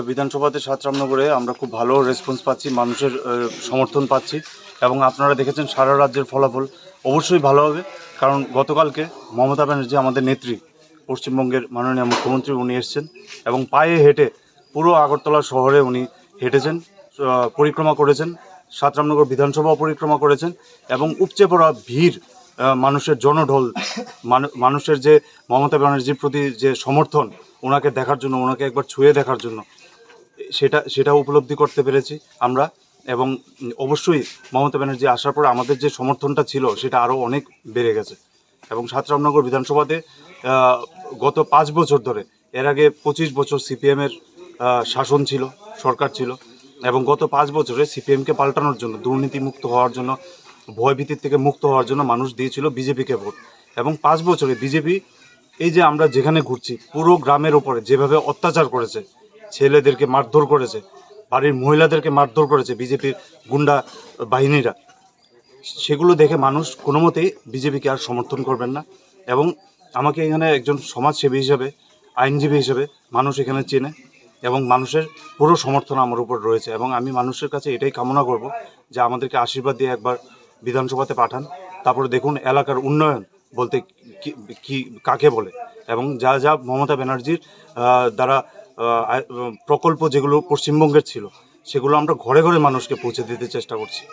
বিধানসভাতে ৭ রামনগরে আমরা খুব ভালো রেসপন্স পাচ্ছি, মানুষের সমর্থন পাচ্ছি এবং আপনারা দেখেছেন সারা রাজ্যের ফলাফল অবশ্যই ভালো হবে। কারণ গতকালকে মমতা ব্যানার্জি আমাদের নেত্রী, পশ্চিমবঙ্গের মাননীয় মুখ্যমন্ত্রী, উনি এসছেন এবং পায়ে হেঁটে পুরো আগরতলা শহরে উনি হেঁটেছেন, পরিক্রমা করেছেন, ৭ রামনগর বিধানসভাও পরিক্রমা করেছেন এবং উপচে পড়া ভিড়, মানুষের জনঢল, মানুষের যে মমতা ব্যানার্জির প্রতি যে সমর্থন, ওনাকে দেখার জন্য, ওনাকে একবার ছুঁয়ে দেখার জন্য, সেটা উপলব্ধি করতে পেরেছি আমরা। এবং অবশ্যই মমতা ব্যানার্জি আসার পর আমাদের যে সমর্থনটা ছিল সেটা আরও অনেক বেড়ে গেছে। এবং ৭ রামনগর বিধানসভাতে গত 5 বছর ধরে, এর আগে 25 বছর সিপিএমের শাসন ছিল, সরকার ছিল, এবং গত 5 বছরে সিপিএমকে পাল্টানোর জন্য, দুর্নীতিমুক্ত হওয়ার জন্য, ভয়ভীতির থেকে মুক্ত হওয়ার জন্য মানুষ দিয়েছিল বিজেপিকে ভোট। এবং 5 বছরে বিজেপি, এই যে আমরা যেখানে ঘুরছি, পুরো গ্রামের ওপরে যেভাবে অত্যাচার করেছে, ছেলেদেরকে মারধর করেছে, বাড়ির মহিলাদেরকে মারধর করেছে বিজেপির গুন্ডা বাহিনীরা, সেগুলো দেখে মানুষ কোনো মতেই বিজেপিকে আর সমর্থন করবেন না। এবং আমাকে এখানে একজন সমাজসেবী হিসেবে, আইনজীবী হিসেবে মানুষ এখানে চেনে এবং মানুষের পুরো সমর্থন আমার উপর রয়েছে। এবং আমি মানুষের কাছে এটাই কামনা করব যে আমাদেরকে আশীর্বাদ দিয়ে একবার বিধানসভাতে পাঠান, তারপরে দেখুন এলাকার উন্নয়ন বলতে কি কাকে বলে, এবং যা যা মমতা ব্যানার্জির দ্বারা প্রকল্প যেগুলো পশ্চিমবঙ্গের ছিল, সেগুলো আমরা ঘরে ঘরে মানুষকে পৌঁছে দিতে চেষ্টা করছি।